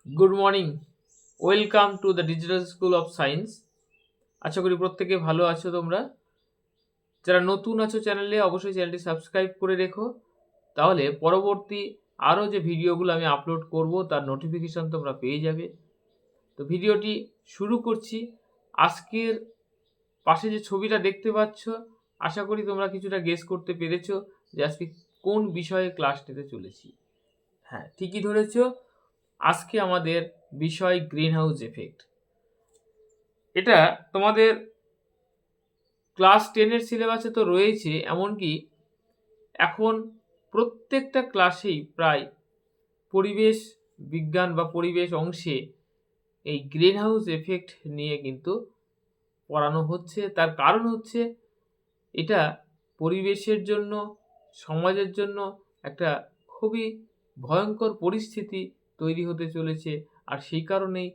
Good morning, welcome to the digital school of science. আশা করি প্রত্যেকে ভালো আছো তোমরা। যারা নতুন আছো চ্যানেলে, অবশ্যই চ্যানেলটি সাবস্ক্রাইব করে রেখো, তাহলে পরবর্তী আরও যে ভিডিওগুলো আমি আপলোড করব তার নোটিফিকেশান তোমরা পেয়ে যাবে। তো ভিডিওটি শুরু করছি। আজকের পাশে যে ছবিটা দেখতে পাচ্ছ, আশা করি তোমরা কিছুটা গেস করতে পেরেছো যে আজকে কোন বিষয়ে ক্লাস নিতে চলেছি। হ্যাঁ, ঠিকই ধরেছ, আজকে আমাদের বিষয় গ্রিন হাউস এফেক্ট। এটা তোমাদের ক্লাস 10-এর সিলেবাসে তো রয়েছে, এমনকি এখন প্রত্যেকটা ক্লাসেই প্রায় পরিবেশ বিজ্ঞান বা পরিবেশ অংশে এই গ্রিন হাউস এফেক্ট নিয়ে কিন্তু পড়ানো হচ্ছে। তার কারণ হচ্ছে এটা পরিবেশের জন্য, সমাজের জন্য একটা খুবই ভয়ঙ্কর পরিস্থিতি তৈরি হতে চলেছে। আর সেই কারণেই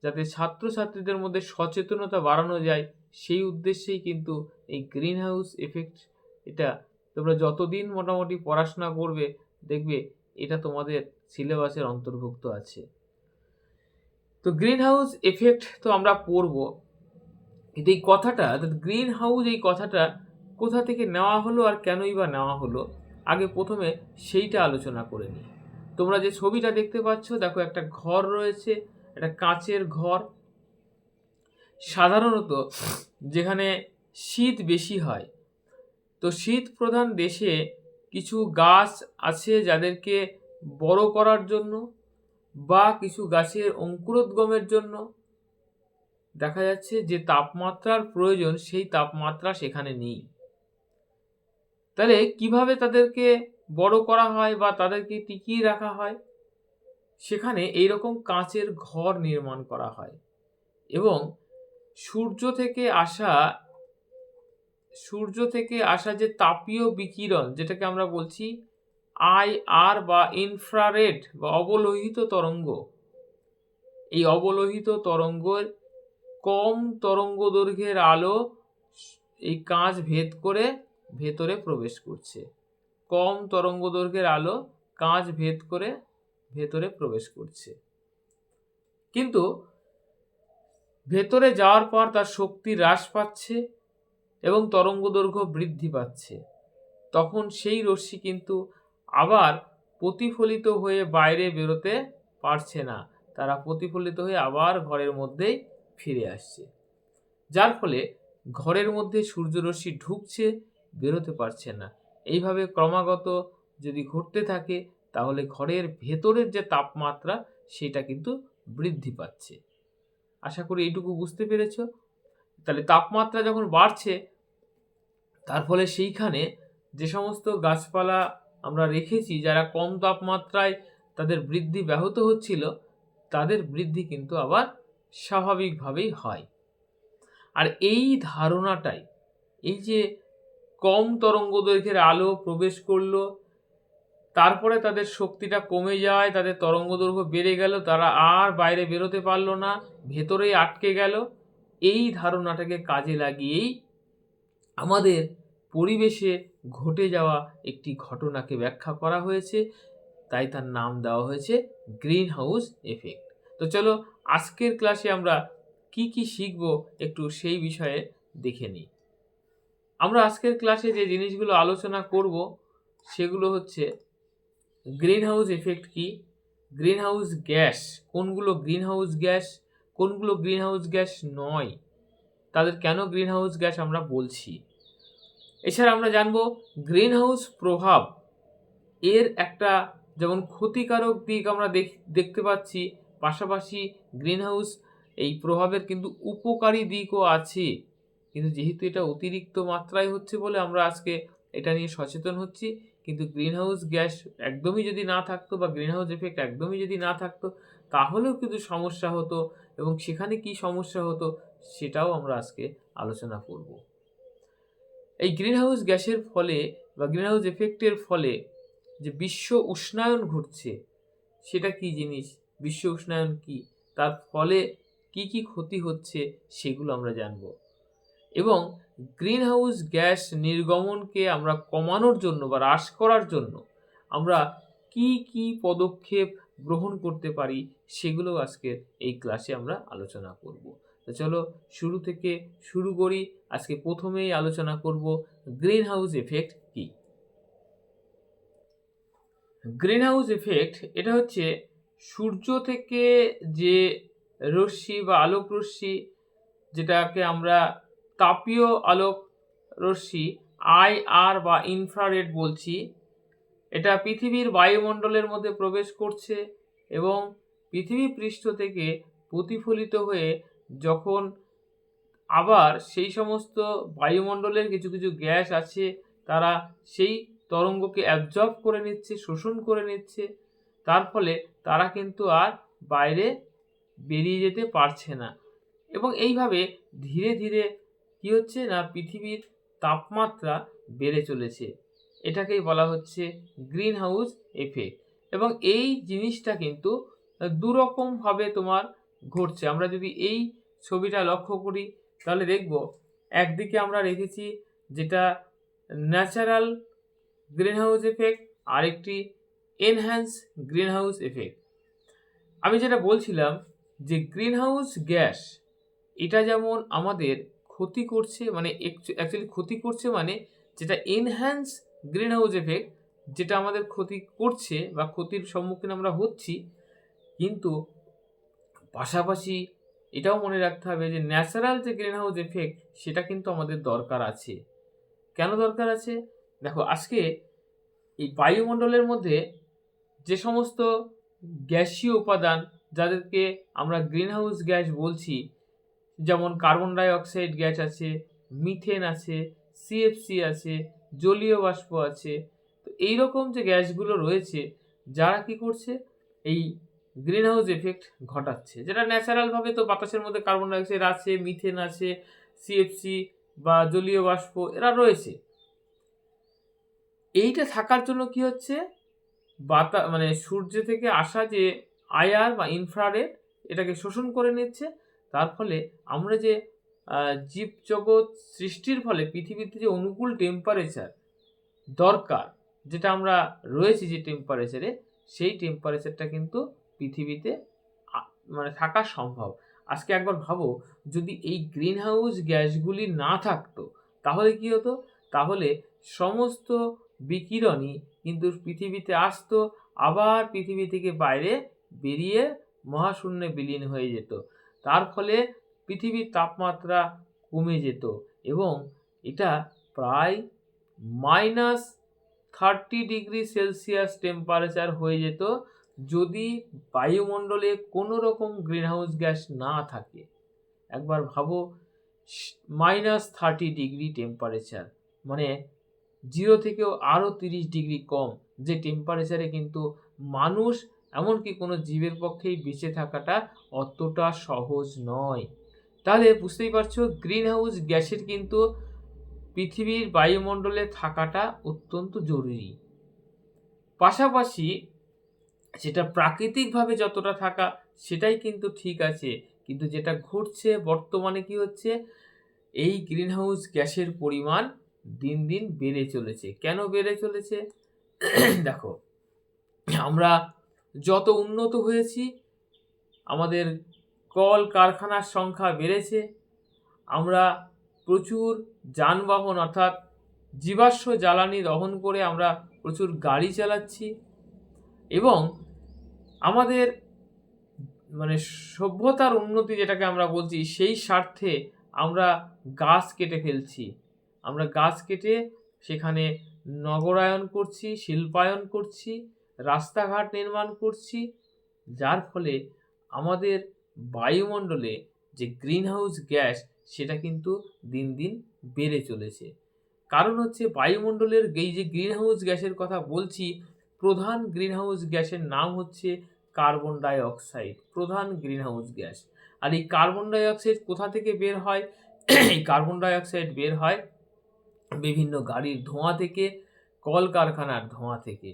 যাতে ছাত্রছাত্রীদের মধ্যে সচেতনতা বাড়ানো যায়, সেই উদ্দেশ্যেই কিন্তু এই গ্রিন হাউস এফেক্ট, এটা তোমরা যতদিন মোটামুটি পড়াশোনা করবে দেখবে এটা তোমাদের সিলেবাসের অন্তর্ভুক্ত আছে। তো গ্রিন হাউস এফেক্ট তো আমরা পড়ব, কিন্তু এই কথাটা, গ্রিন হাউস, এই কথাটা কোথা থেকে নেওয়া হলো আর কেনই বা নেওয়া হলো, আগে প্রথমে সেইটা আলোচনা করে নিই। তোমরা যে ছবিটা দেখতে পাচ্ছ, দেখো একটা ঘর রয়েছে, একটা কাঁচের ঘর। সাধারণত যেখানে শীত বেশি হয়, তো শীত প্রধান দেশে কিছু গাছ আছে যাদেরকে বড় করার জন্য বা কিছু গাছের অঙ্কুরোদ্গমের জন্য দেখা যাচ্ছে যে তাপমাত্রার প্রয়োজন, সেই তাপমাত্রা সেখানে নেই। তাহলে কিভাবে তাদেরকে বড় করা হয় বা তাদেরকে টিকিয়ে রাখা হয়? সেখানে এইরকম কাঁচের ঘর নির্মাণ করা হয় এবং সূর্য থেকে আসা যে তাপীয় বিকিরণ, যেটাকে আমরা বলছি IR বা ইনফ্রারেড বা অবলোহিত তরঙ্গ, এই অবলোহিত তরঙ্গের কম তরঙ্গ দৈর্ঘ্যের আলো এই কাঁচ ভেদ করে ভেতরে প্রবেশ করছে। কম তরঙ্গ দৈর্ঘ্যের আলো কাঁচ ভেদ করে ভেতরে প্রবেশ করছে, কিন্তু ভেতরে যাওয়ার পর তার শক্তি হ্রাস পাচ্ছে এবং তরঙ্গ দৈর্ঘ্য বৃদ্ধি পাচ্ছে। তখন সেই রশ্মি কিন্তু আবার প্রতিফলিত হয়ে বাইরে বেরোতে পারছে না, তারা প্রতিফলিত হয়ে আবার ঘরের মধ্যেই ফিরে আসছে। যার ফলে ঘরের মধ্যে সূর্যরশ্মি ঢুকছে, বেরোতে পারছে না। এইভাবে ক্রমাগত যদি ঘটতে থাকে, তাহলে ঘরের ভেতরের যে তাপমাত্রা, সেটা কিন্তু বৃদ্ধি পাচ্ছে। আশা করি এইটুকু বুঝতে পেরেছ। তাহলে তাপমাত্রা যখন বাড়ছে, তার ফলে সেইখানে যে সমস্ত গাছপালা আমরা রেখেছি, যারা কম তাপমাত্রায় তাদের বৃদ্ধি ব্যাহত হচ্ছিল, তাদের বৃদ্ধি কিন্তু আবার স্বাভাবিকভাবেই হয়। আর এই ধারণাটাই, এই যে কম তরঙ্গ দৈর্ঘ্যের আলো প্রবেশ করলো, তারপরে তাদের শক্তিটা কমে যায়, তাদের তরঙ্গ দৈর্ঘ্য বেড়ে গেল, তারা আর বাইরে বেরোতে পারলো না, ভেতরেই আটকে গেল, এই ধারণাটাকে কাজে লাগিয়েই আমাদের পরিবেশে ঘটে যাওয়া একটি ঘটনাকে ব্যাখ্যা করা হয়েছে। তাই তার নাম দেওয়া হয়েছে গ্রিন হাউস এফেক্ট। তো চলো আজকের ক্লাসে আমরা কি কি শিখব একটু সেই বিষয়ে দেখে নিই। আমরা আজকের ক্লাসে যে জিনিসগুলো আলোচনা করব সেগুলো হচ্ছে গ্রিন হাউস এফেক্ট কি, গ্রিন হাউস গ্যাস কোনগুলো, গ্রিন হাউস গ্যাস কোনগুলো গ্রিন হাউস গ্যাস নয়, তাদের কেন গ্রিন হাউস গ্যাস আমরা বলছি। এছাড়া আমরা জানব গ্রিন হাউস প্রভাব, এর একটা যেমন ক্ষতিকারক দিক আমরা দেখতে পাচ্ছি, পাশাপাশি গ্রিন হাউস এই প্রভাবের কিন্তু উপকারী দিকও আছে। কিন্তু যেহেতু এটা অতিরিক্ত মাত্রায় হচ্ছে বলে আমরা আজকে এটা নিয়ে সচেতন হচ্ছি। কিন্তু গ্রিন হাউস গ্যাস একদমই যদি না থাকতো বা গ্রিন হাউস এফেক্ট একদমই যদি না থাকতো, তাহলেও কিন্তু সমস্যা হতো, এবং সেখানে কি সমস্যা হতো সেটাও আমরা আজকে আলোচনা করব। এই গ্রিন হাউস গ্যাসের ফলে বা গ্রিন হাউস এফেক্টের ফলে যে বিশ্ব উষ্ণায়ন ঘটছে, সেটা কি জিনিস, বিশ্ব উষ্ণায়ন কি, তার ফলে কি কি ক্ষতি হচ্ছে, সেগুলো আমরা জানব। এবং গ্রিন হাউস গ্যাস নির্গমনকে আমরা কমানোর জন্য বা হ্রাস করার জন্য আমরা কি কি পদক্ষেপ গ্রহণ করতে পারি, সেগুলো আজকের এই ক্লাসে আমরা আলোচনা করব। তো চলো শুরু থেকে শুরু করি। আজকে প্রথমেই আলোচনা করব গ্রিন হাউস এফেক্ট কি। গ্রিন হাউস এফেক্ট এটা হচ্ছে সূর্য থেকে যে রশ্মি বা আলোক রশ্মি, যেটাকে আমরা তাপীয় আলোক রশ্মি IR বা ইনফ্রারেড বলছি, এটা পৃথিবীর বায়ুমণ্ডলের মধ্যে প্রবেশ করছে এবং পৃথিবী পৃষ্ঠ থেকে প্রতিফলিত হয়ে যখন আবার সেই সমস্ত বায়ুমণ্ডলের কিছু কিছু গ্যাস আছে, তারা সেই তরঙ্গকে অ্যাবজর্ব করে নিচ্ছে, শোষণ করে নিচ্ছে, তার ফলে তারা কিন্তু আর বাইরে বেরিয়ে যেতে পারছে না। এবং এইভাবে ধীরে ধীরে কি হচ্ছে না, পৃথিবীর তাপমাত্রা বেড়ে চলেছে। এটাকেই বলা হচ্ছে গ্রিন হাউস এফেক্ট। এবং এই জিনিসটা কিন্তু দুরকমভাবে তোমার ঘটছে। আমরা যদি এই ছবিটা লক্ষ্য করি তাহলে দেখব, একদিকে আমরা রেখেছি যেটা ন্যাচারাল গ্রিন হাউস এফেক্ট, আরেকটি এনহ্যান্স গ্রিন হাউস এফেক্ট। আমি যেটা বলছিলাম যে গ্রিন হাউস গ্যাস এটা যেমন আমাদের ক্ষতি করছে, মানে অ্যাকচুয়ালি ক্ষতি করছে, মানে যেটা এনহ্যান্স গ্রিন হাউস এফেক্ট, যেটা আমাদের ক্ষতি করছে বা ক্ষতির সম্মুখীন আমরা হচ্ছি, কিন্তু পাশাপাশি এটাও মনে রাখতে হবে যে ন্যাচারাল যে গ্রিন হাউস এফেক্ট সেটা কিন্তু আমাদের দরকার আছে। কেন দরকার আছে? দেখো, আজকে এই বায়ুমণ্ডলের মধ্যে যে সমস্ত গ্যাসীয় উপাদান, যাদেরকে আমরা গ্রিন হাউস গ্যাস বলছি, যেমন কার্বন ডাই অক্সাইড গ্যাস আছে, মিথেন আছে, CFC আছে, জলীয় বাষ্প আছে, তো এইরকম যে গ্যাসগুলো রয়েছে, যারা কি করছে, এই গ্রিন হাউস এফেক্ট ঘটাচ্ছে। যেটা ন্যাচারালভাবে তো বাতাসের মধ্যে কার্বন ডাই অক্সাইড আছে, মিথেন আছে, CFC বা জলীয় বাষ্প এরা রয়েছে। এইটা থাকার জন্য কি হচ্ছে, মানে সূর্য থেকে আসা যে IR বা ইনফ্রারেড এটাকে শোষণ করে নিচ্ছে। তার ফলে আমরা যে জীবজগৎ সৃষ্টির ফলে পৃথিবীতে যে অনুকূল টেম্পারেচার দরকার, যেটা আমরা রয়েছি যে টেম্পারেচারে, সেই টেম্পারেচারটা কিন্তু পৃথিবীতে মানে থাকা সম্ভব। আজকে একবার ভাবো, যদি এই গ্রিন হাউস গ্যাসগুলি না থাকতো তাহলে কি হতো? তাহলে সমস্ত বিকিরণই কিন্তু পৃথিবীতে আসতো, আবার পৃথিবী থেকে বাইরে বেরিয়ে মহাশূন্যে বিলীন হয়ে যেত। তার ফলে পৃথিবীর তাপমাত্রা কমে যেত এবং এটা প্রায় -30°C টেম্পারেচার হয়ে যেত যদি বায়ুমণ্ডলে কোনো রকম গ্রিন হাউস গ্যাস না থাকে। একবার ভাবো, -30° টেম্পারেচার, মানে 0 থেকেও আরও 30° কম, যে টেম্পারেচারে কিন্তু মানুষ, এমনকি কোনো জীবের পক্ষেই বেঁচে থাকাটা অতটা সহজ নয়। তাহলে বুঝতেই পারছো, গ্রিন হাউস গ্যাসের কিন্তু পৃথিবীর বায়ুমণ্ডলে থাকাটা অত্যন্ত জরুরি। পাশাপাশি সেটা প্রাকৃতিকভাবে যতটা থাকা সেটাই কিন্তু ঠিক আছে, কিন্তু যেটা ঘটছে বর্তমানে কি হচ্ছে, এই গ্রিন হাউস গ্যাসের পরিমাণ দিন দিন বেড়ে চলেছে। কেন বেড়ে চলেছে? দেখো, আমরা যত উন্নত হয়েছি, আমাদের কল কারখানার সংখ্যা বেড়েছে, আমরা প্রচুর যানবাহন অর্থাৎ জীবাশ্ম জ্বালানি দহন করে আমরা প্রচুর গাড়ি চালাচ্ছি এবং আমাদের মানে সভ্যতার উন্নতি যেটাকে আমরা বলছি, সেই স্বার্থে আমরা গাছ কেটে ফেলছি। আমরা গাছ কেটে সেখানে নগরায়ন করছি, শিল্পায়ন করছি, রাস্তাঘাট নির্মাণ করছি, যার ফলে আমাদের বায়ুমণ্ডলে যে গ্রিন হাউস গ্যাস সেটা কিন্তু দিন দিন বেড়ে চলেছে। কারণ হচ্ছে বায়ুমণ্ডলের এই যে গ্রিন হাউস গ্যাসের কথা বলছি, প্রধান গ্রিন হাউস গ্যাসের নাম হচ্ছে কার্বন ডাই অক্সাইড, প্রধান গ্রিন হাউস গ্যাস। আর এই কার্বন ডাই অক্সাইড কোথা থেকে বের হয়? এই কার্বন ডাই অক্সাইড বের হয় বিভিন্ন গাড়ির ধোঁয়া থেকে, কলকারখানার ধোঁয়া থেকে।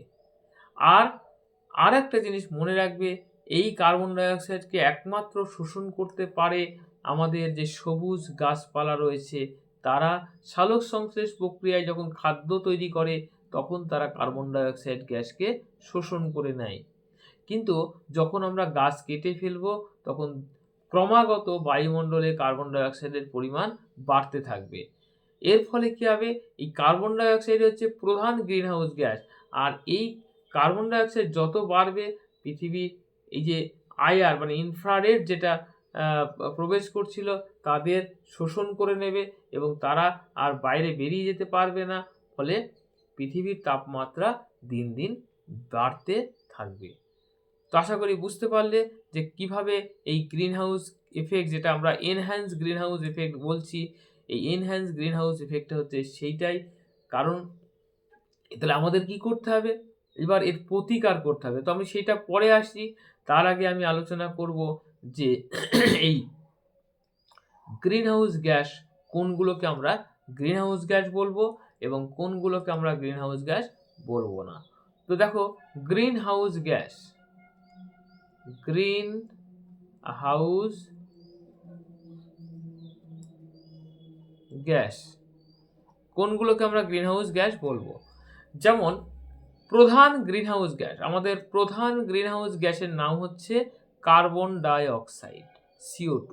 আর একটা জিনিস মনে রাখবে, এই কার্বন ডাই অক্সাইডকে একমাত্র শোষণ করতে পারে আমাদের যে সবুজ গাছপালা রয়েছে, তারা সালোক সংশ্লেষ প্রক্রিয়ায় যখন খাদ্য তৈরি করে তখন তারা কার্বন ডাই অক্সাইড গ্যাসকে শোষণ করে নেয়। কিন্তু যখন আমরা গাছ কেটে ফেলবো তখন ক্রমাগত বায়ুমণ্ডলে কার্বন ডাই অক্সাইডের পরিমাণ বাড়তে থাকবে। এর ফলে কি হবে, এই কার্বন ডাই অক্সাইড হচ্ছে প্রধান গ্রিনহাউস গ্যাস। আর এই কার্বন ডাই অক্সাইড যত বাড়বে, পৃথিবীর এই যে আইআর মানে ইনফ্রারেড যেটা প্রবেশ করছিল তাদের শোষণ করে নেবে এবং তারা আর বাইরে বেরিয়ে যেতে পারবে না। ফলে পৃথিবীর তাপমাত্রা দিন দিন বাড়তে থাকবে। তো আশা করি বুঝতে পারলে যে কিভাবে এই গ্রিনহাউস এফেক্ট, যেটা আমরা এনহ্যান্স গ্রিনহাউস এফেক্ট বলছি, এই এনহ্যান্স গ্রিনহাউস এফেক্টটা হচ্ছে সেইটাই। কারণ তাহলে আমাদের কি করতে হবে, এবার এর প্রতিকার করতে হবে। তো আমি সেটা পরে আসছি, তার আগে আমি আলোচনা করব যে এই গ্রিনহাউস গ্যাস কোনগুলোকে আমরা গ্রিনহাউস গ্যাস বলবো এবং কোনগুলোকে আমরা গ্রিনহাউস গ্যাস বলবো না। তো দেখো, গ্রিনহাউস গ্যাস কোনগুলোকে আমরা গ্রিনহাউস গ্যাস বলবো। যেমন প্রধান গ্রিনহাউস গ্যাস, আমাদের প্রধান গ্রিনহাউস গ্যাসের নাম হচ্ছে কার্বন ডাই অক্সাইড, CO2।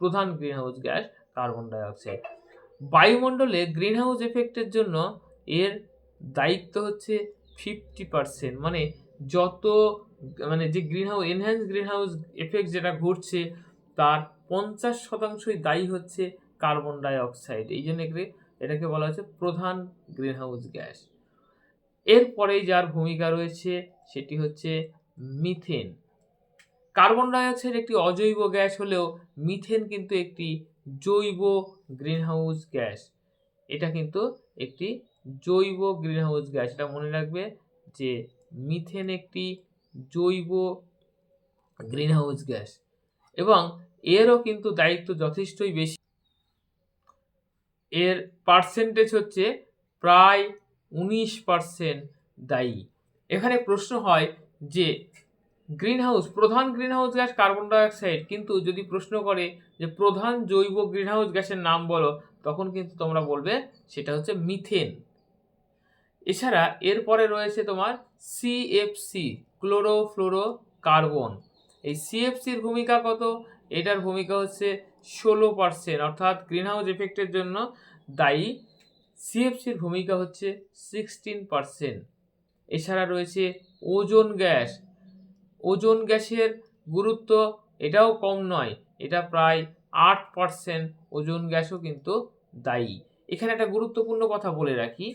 প্রধান greenhouse gas carbon die oxide. বায়ুমণ্ডলে গ্রিনহাউস এফেক্টের জন্য এর দায়িত্ব হচ্ছে 50%, মানে যে এনহ্যান্স গ্রিনহাউস এফেক্ট যেটা ঘটছে তার 50%ই দায়ী হচ্ছে কার্বন ডাই অক্সাইড। এই জন্য এটাকে বলা হচ্ছে প্রধান গ্রিনহাউস গ্যাস। এরপরেই যার ভূমিকা রয়েছে সেটি হচ্ছে মিথেন। কার্বন ডাই অক্সাইড একটি অজৈব গ্যাস হলেও মিথেন কিন্তু একটি জৈব গ্রিনহাউস গ্যাস। এটা কিন্তু একটি জৈব গ্রিনহাউস গ্যাস, এটা মনে রাখবে যে মিথেন একটি জৈব গ্রিনহাউস গ্যাস এবং এরও কিন্তু দায়িত্ব যথেষ্টই বেশি। এর পার্সেন্টেজ হচ্ছে প্রায় 19% দায়ী। এখানে প্রশ্ন হয় যে প্রধান greenhouse gas carbon die oxide, কিন্তু যদি প্রশ্ন করে যে প্রধান জৈব গ্রিনহাউস গ্যাসের নাম বলো, তখন কিন্তু তোমরা বলবে সেটা হচ্ছে মিথেন। এছাড়া এরপরে রয়েছে তোমার CFC, ক্লোরোফ্লোরোকার্বন। এই CFCর ভূমিকা কত? এটার ভূমিকা হচ্ছে 16%, অর্থাৎ গ্রিনহাউস এফেক্টের জন্য দায়ী CFCর ভূমিকা হচ্ছে 16%। এছাড়া রয়েছে ওজোন গ্যাস। ওজোন গ্যাসের গুরুত্ব এটাও কম নয়, এটা প্রায় 8%। ওজোন গ্যাসও কিন্তু দায়ী। এখানে একটা গুরুত্বপূর্ণ কথা বলে রাখি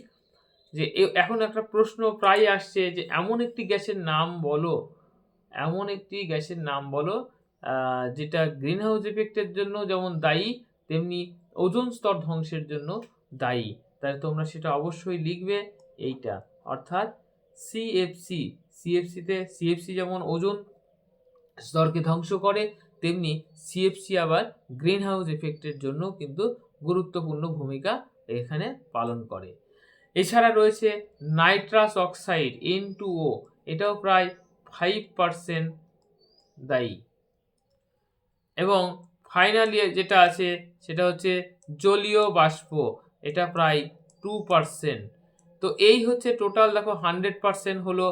যে এখন একটা প্রশ্ন প্রায় আসছে যে এমন একটি গ্যাসের নাম বলো যেটা গ্রিনহাউস এফেক্টের জন্য যেমন দায়ী তেমনি ওজোন স্তর ধ্বংসের জন্য দায়ী। তাহলে তোমরা সেটা অবশ্যই লিখবে এইটা, অর্থাৎ CFC যেমন ওজোন স্তরকে ধ্বংস করে, তেমনি CFC আবার গ্রিনহাউস এফেক্টের জন্য কিন্তু গুরুত্বপূর্ণ ভূমিকা এখানে পালন করে। এছাড়া রয়েছে নাইট্রাস অক্সাইড N2O, এটাও প্রায় 5% দায়ী। এবং ফাইনালি যেটা আছে সেটা হচ্ছে জলীয় বাষ্প, এটা প্রায় 2%। তো এই হচ্ছে টোটাল, দেখো 100% হলো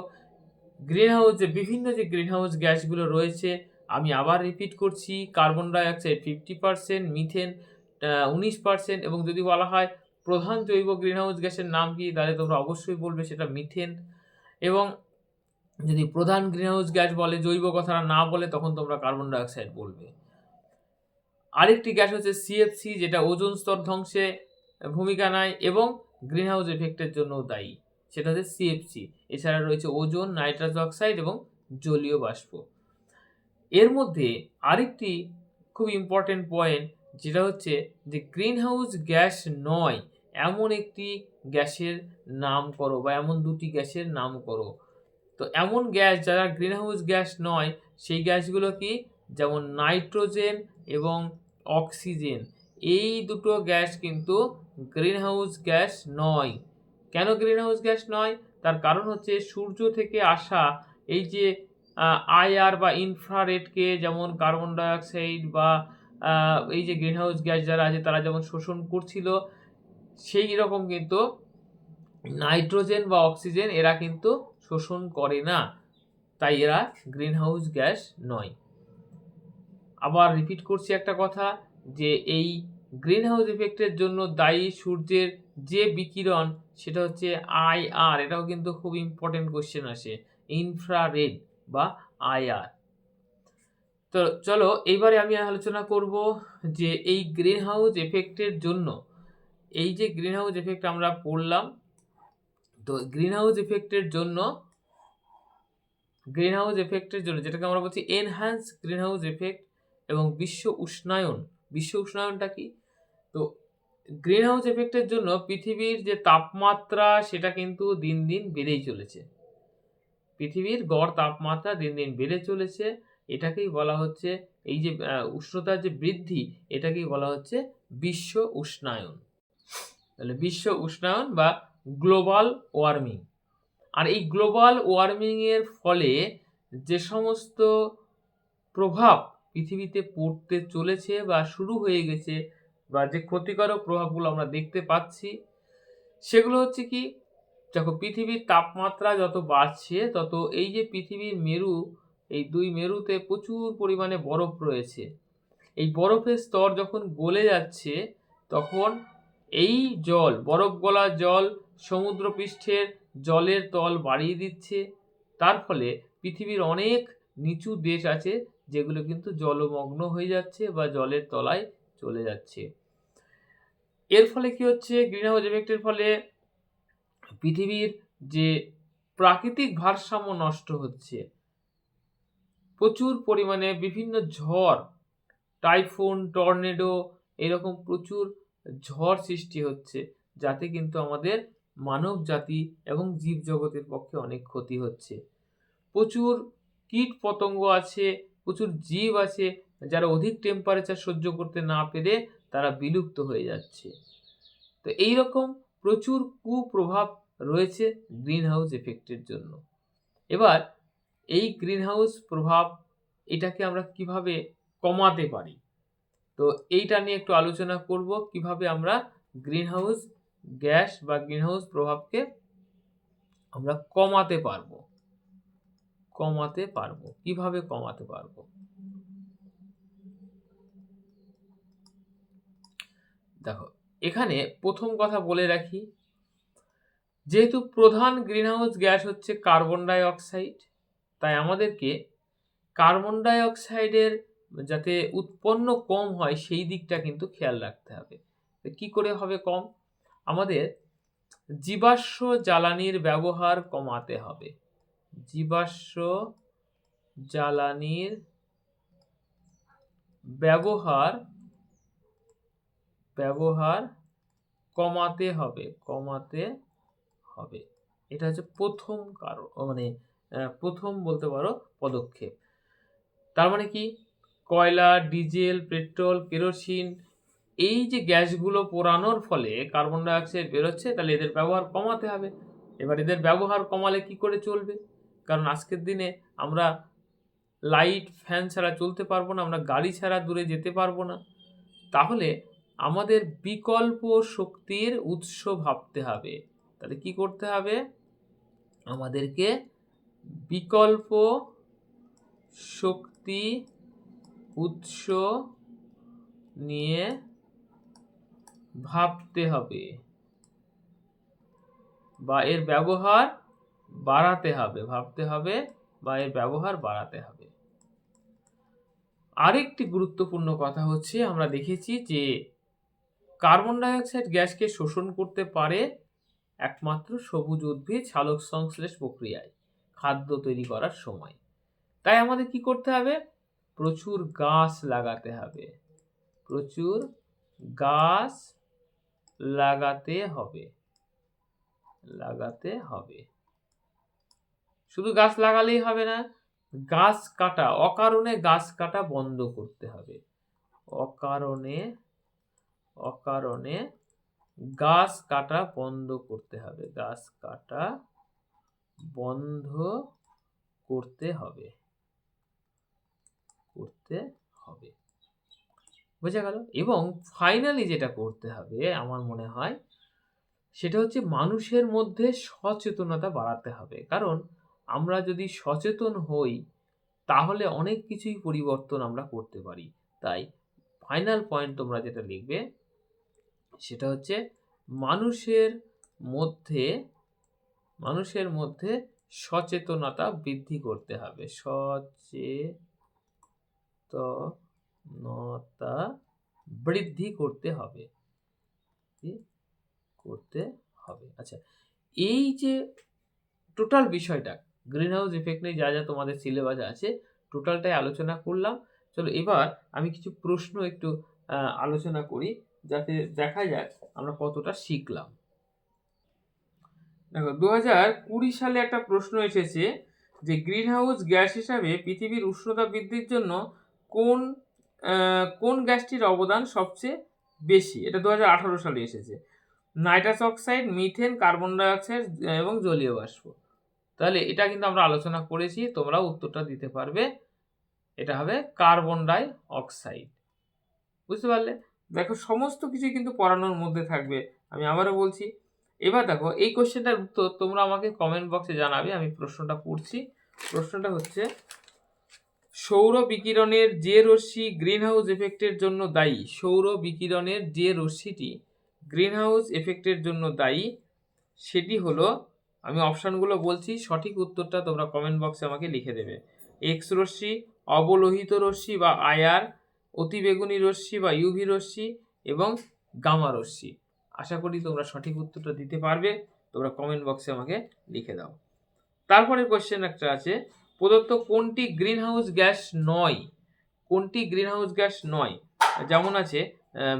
বিভিন্ন যে গ্রিনহাউস গ্যাসগুলো রয়েছে। আমি আবার রিপিট করছি, কার্বন ডাই অক্সাইড 50%, মিথেন 19%, এবং যদি বলা হয় প্রধান জৈব গ্রিনহাউস গ্যাসের নাম কি, তাহলে তোমরা অবশ্যই বলবে সেটা মিথেন। এবং যদি প্রধান গ্রিনহাউস গ্যাস বলে, জৈব কথাটা না বলে, তখন তোমরা কার্বন ডাই অক্সাইড বলবে। আরেকটি গ্যাস হচ্ছে CFC, যেটা ওজোন স্তর ধ্বংসে ভূমিকা নেয় এবং গ্রিনহাউস এফেক্টের জন্য দায়ী, সেটা হচ্ছে CFC। এছাড়া রয়েছে ওজোন, নাইট্রাস অক্সাইড এবং জলীয় বাষ্প। এর মধ্যে আরেকটি খুব ইম্পর্টেন্ট পয়েন্ট, যেটা হচ্ছে যে গ্রিনহাউস গ্যাস নয় এমন একটি গ্যাসের নাম করো বা এমন দুটি গ্যাসের নাম করো। তো এমন গ্যাস যারা গ্রিনহাউস গ্যাস নয় সেই গ্যাসগুলো কি, যেমন নাইট্রোজেন এবং অক্সিজেন। এই দুটো গ্যাস কিন্তু গ্রিনহাউস গ্যাস নয়। কেন গ্রিনহাউস গ্যাস নয়? তার কারণ হচ্ছে সূর্য থেকে আসা এই যে IR বা ইনফ্রারেডকে যেমন কার্বন ডাই অক্সাইড বা এই যে গ্রিনহাউস গ্যাস যারা আছে তারা যেমন শোষণ করছিল, সেই রকম কিন্তু নাইট্রোজেন বা অক্সিজেন এরা কিন্তু শোষণ করে না। তাই এরা গ্রিন হাউস গ্যাস নয়। আবার রিপিট করছি একটা কথা, যে এই গ্রিন হাউস ইফেক্টের জন্য দায়ী সূর্যের যে বিকিরণ সেটা হচ্ছে IR। এটাও কিন্তু খুব ইম্পর্টেন্ট কোশ্চেন আসে, ইনফ্রারেড বা IR। তো চলো এইবারে আমি আলোচনা করব যে এই গ্রিন হাউস এফেক্টের জন্য, এই যে গ্রিন হাউস এফেক্ট আমরা পড়লাম, তো গ্রিন হাউস এফেক্টের জন্য যেটাকে আমরা বলছি এনহ্যান্স গ্রিন হাউস এফেক্ট এবং বিশ্ব উষ্ণায়নটা কি? তো গ্রিন হাউস এফেক্টের জন্য পৃথিবীর যে তাপমাত্রা সেটা কিন্তু দিন দিন বেড়েই চলেছে। পৃথিবীর গড় তাপমাত্রা দিন দিন বেড়ে চলেছে। এটাকেই বলা হচ্ছে, এই যে উষ্ণতার যে বৃদ্ধি, এটাকেই বলা হচ্ছে বিশ্ব উষ্ণায়ন। তাহলে বিশ্ব উষ্ণায়ন বা গ্লোবাল ওয়ার্মিং। আর এই গ্লোবাল ওয়ার্মিং এর ফলে যে সমস্ত প্রভাব পৃথিবীতে পড়তে চলেছে বা শুরু হয়ে গেছে, বা যে ক্ষতিকারক প্রভাবগুলো আমরা দেখতে পাচ্ছি, সেগুলো হচ্ছে কি, দেখো পৃথিবীর তাপমাত্রা যত বাড়ছে তত এই যে পৃথিবীর মেরু, এই দুই মেরুতে প্রচুর পরিমাণে বরফ রয়েছে। এই বরফের স্তর যখন গলে যাচ্ছে তখন এই জল, বরফ গলা জল সমুদ্রপৃষ্ঠের জলের তল বাড়িয়ে দিচ্ছে। তার ফলে পৃথিবীর অনেক নিচু দেশ আছে যেগুলো কিন্তু জলমগ্ন হয়ে যাচ্ছে বা জলের তলায় চলে যাচ্ছে। এর ফলে কি হচ্ছে, গ্রিন হাউস এফেক্টের ফলে পৃথিবীর যে প্রাকৃতিক ভারসাম্য নষ্ট হচ্ছে। প্রচুর পরিমাণে বিভিন্ন ঝড়, টাইফুন, টর্নেডো, এরকম প্রচুর ঝড় সৃষ্টি হচ্ছে, যাতে কিন্তু আমাদের মানব জাতি এবং জীবজগতের পক্ষে অনেক ক্ষতি হচ্ছে। প্রচুর কীট পতঙ্গ আছে, প্রচুর জীব আছে যারা অধিক টেম্পারেচার সহ্য করতে না পেরে তারা বিলুপ্ত হয়ে যাচ্ছে। তো এইরকম প্রচুর কুপ্রভাব রয়েছে গ্রিন হাউস এফেক্টের জন্য। এবার এই গ্রিন হাউস প্রভাব, এটাকে আমরা কিভাবে কমাতে পারি, তো এইটা নিয়ে একটু আলোচনা করব, কিভাবে আমরা গ্রিন হাউস গ্যাস বা গ্রিন হাউস প্রভাবকে আমরা কমাতে পারবো। কিভাবে কমাতে পারবো? দেখো, এখানে প্রথম কথা বলে রাখি, যেহেতু প্রধান গ্রিনহাউস গ্যাস হচ্ছে কার্বন ডাই অক্সাইড, তাই আমাদেরকে কার্বন ডাই অক্সাইডের যাতে উৎপন্ন কম হয় সেই দিকটা কিন্তু খেয়াল রাখতে হবে। কি করে হবে কম? আমাদের জীবাশ্ম জ্বালানির ব্যবহার কমাতে হবে। জীবাশ্ম জ্বালানির ব্যবহার কমাতে হবে। এটা হচ্ছে প্রথম কারণ, মানে প্রথম বলতে পারো পদক্ষেপ। তার মানে কি, কয়লা, ডিজেল, পেট্রোল, কেরোসিন, এই যে গ্যাসগুলো পোড়ানোর ফলে কার্বন ডাই অক্সাইড বেরোচ্ছে, তাহলে এদের ব্যবহার কমাতে হবে। এবার এদের ব্যবহার কমালে কি করে চলবে? কারণ আজকের দিনে আমরা লাইট, ফ্যান ছাড়া চলতে পারবো না, আমরা গাড়ি ছাড়া দূরে যেতে পারবো না। তাহলে আমাদের বিকল্প শক্তির উৎস ভাবতে হবে। তাহলে কি করতে হবে? আমাদেরকে বিকল্প শক্তি উৎস নিয়ে ভাবতে হবে বা এর ব্যবহার বাড়াতে হবে। আরেকটি গুরুত্বপূর্ণ কথা হচ্ছে, আমরা দেখেছি যে কার্বন ডাই অক্সাইড গ্যাসকে শোষণ করতে পারে একমাত্র সবুজ উদ্ভিদ সালোক সংশ্লেষ প্রক্রিয়ায়, খাদ্য তৈরি করার সময়। তাই আমাদের কি করতে হবে? প্রচুর গাছ লাগাতে হবে। শুধু গাছ লাগালেই হবে না, গাছ কাটা, অকারণে গাছ কাটা বন্ধ করতে হবে। অকারণে গাছ কাটা বন্ধ করতে হবে। বোঝা গেল? এবং ফাইনালি যেটা করতে হবে আমার মনে হয়, সেটা হচ্ছে মানুষের মধ্যে সচেতনতা বাড়াতে হবে। কারণ আমরা যদি সচেতন হই তাহলে অনেক কিছুই পরিবর্তন আমরা করতে পারি। তাই ফাইনাল পয়েন্ট তোমরা যেটা লিখবে সেটা হচ্ছে মানুষের মধ্যে সচেতনতা বৃদ্ধি করতে হবে। সচেতনতা বৃদ্ধি করতে হবে। আচ্ছা, এই যে টোটাল বিষয়টা গ্রিন হাউস ইফেক্ট নিয়ে যা যা তোমাদের সিলেবাস আছে টোটালটাই আলোচনা করলাম। চলো এবার আমি কিছু প্রশ্ন একটু আলোচনা করি যাতে দেখা যায় আমরা কতটা শিখলাম। দেখো 2020 সালে একটা প্রশ্ন এসেছে যে গ্রিন হাউস গ্যাস হিসাবে পৃথিবীর উষ্ণতা বৃদ্ধির জন্য কোন গ্যাসটির অবদান সবচেয়ে বেশি? এটা 2018 সালে এসেছে। Nitrous oxide, methane, carbon die oxide এবং জলীয় বাষ্প। তাহলে এটা কিন্তু আমরা আলোচনা করেছি, তোমরাও উত্তরটা দিতে পারবে। এটা হবে কার্বন ডাই অক্সাইড। বুঝতে পারলে? দেখো সমস্ত কিছুই কিন্তু পড়ানোর মধ্যে থাকবে। আমি আবারও বলছি। এবার দেখো এই কোশ্চেনটার উত্তর তোমরা আমাকে কমেন্ট বক্সে জানাবে। আমি প্রশ্নটা পড়ছি। প্রশ্নটা হচ্ছে সৌর বিকিরণের যে রশ্মি গ্রিন হাউস এফেক্টের জন্য দায়ী, সৌর বিকিরণের যে রশ্মিটি গ্রিন হাউস এফেক্টের জন্য দায়ী সেটি হলো, আমি অপশানগুলো বলছি, সঠিক উত্তরটা তোমরা কমেন্ট বক্সে আমাকে লিখে দেবে। এক্স রশ্মি, অবলোহিত রশ্মি বা আইআর, অতিবেগুনি রশ্মি বা ইউভি রশ্মি এবং গামা রশ্মি। আশা করি তোমরা সঠিক উত্তরটা দিতে পারবে। তোমরা কমেন্ট বক্সে আমাকে লিখে দাও। তারপরে কোশ্চেন একটা আছে, প্রদত্ত কোনটি গ্রিন হাউস গ্যাস নয়? কোনটি গ্রিন হাউস গ্যাস নয়? যেমন আছে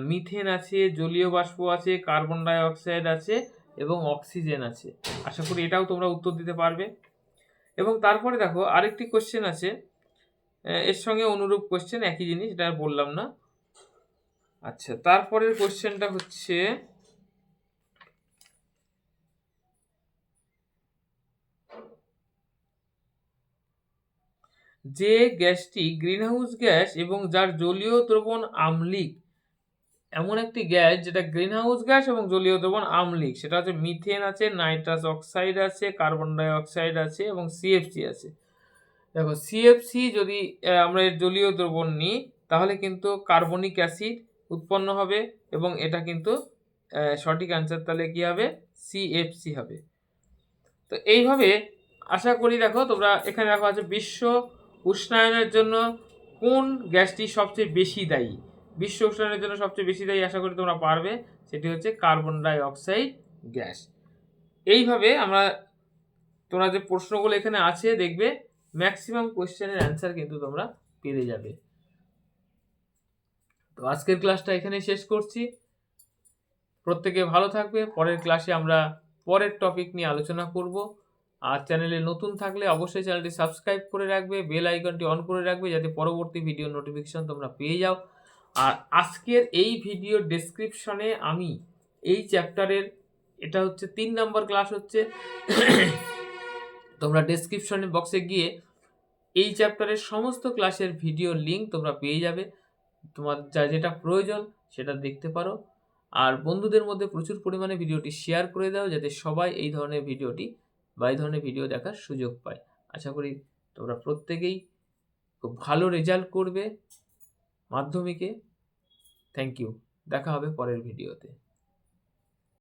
মিথেন আছে, জলীয় বাষ্প আছে, কার্বন ডাই অক্সাইড আছে এবং অক্সিজেন আছে। আশা করি এটাও তোমরা উত্তর দিতে পারবে। এবং তারপরে দেখো আরেকটি কোশ্চেন আছে, এর সঙ্গে অনুরূপ কোশ্চেন, একই জিনিস, এটা বললাম না। আচ্ছা, তারপরের কোশ্চেনটা হচ্ছে যে গ্যাসটি গ্রিনহাউস গ্যাস এবং যার জলীয় দ্রবণ আম্লিক, এমন একটি গ্যাস যেটা গ্রিনহাউস গ্যাস এবং জলীয় দ্রবণ আম্লিক, সেটা হচ্ছে মিথেন আছে, নাইট্রাস অক্সাইড আছে, কার্বন ডাই অক্সাইড আছে এবং সিএফসি আছে। দেখো সিএফসি যদি আমরা এর জলীয় দ্রবণ নিই তাহলে কিন্তু কার্বনিক অ্যাসিড উৎপন্ন হবে এবং এটা কিন্তু সঠিক অ্যান্সার তাহলে কি হবে? সিএফসি হবে। তো এইভাবে আশা করি দেখো তোমরা এখানে দেখো আছে বিশ্ব উষ্ণায়নের জন্য কোন গ্যাসটি সবচেয়ে বেশি দায়ী? বিশ্ব উষ্ণায়নের জন্য সবচেয়ে বেশি দায়ী আশা করি তোমরা পারবে, সেটি হচ্ছে কার্বন ডাই অক্সাইড গ্যাস। এইভাবে আমরা তোমরা যে প্রশ্নগুলো এখানে আছে দেখবে ম্যাক্সিমাম কোশ্চেনের অ্যান্সার কিন্তু তোমরা পেয়ে যাবে। তো আজকের ক্লাসটা এখানেই শেষ করছি। প্রত্যেকে ভালো থাকবে। পরের ক্লাসে আমরা পরের টপিক নিয়ে আলোচনা করব। আর চ্যানেলে নতুন থাকলে অবশ্যই চ্যানেলটি সাবস্ক্রাইব করে রাখবে, বেল আইকনটি অন করে রাখবে যাতে পরবর্তী ভিডিও নোটিফিকেশন তোমরা পেয়ে যাও। আর আজকের এই ভিডিও ডেসক্রিপশনে আমি এই চ্যাপ্টারের, এটা হচ্ছে 3 নম্বর ক্লাস হচ্ছে, তোমরা ডেসক্রিপশনে বক্সে গিয়ে এই চ্যাপ্টারের সমস্ত ক্লাসের ভিডিও লিঙ্ক তোমরা পেয়ে যাবে। তোমার যেটা প্রয়োজন সেটা দেখতে পারো। আর বন্ধুদের মধ্যে প্রচুর পরিমাণে ভিডিওটি শেয়ার করে দাও যাতে সবাই এই ধরনের ভিডিও দেখার সুযোগ পায়। আশা করি তোমরা প্রত্যেকেই খুব ভালো রেজাল্ট করবে মাধ্যমিকে। Thank you. দেখা হবে পরের ভিডিওতে।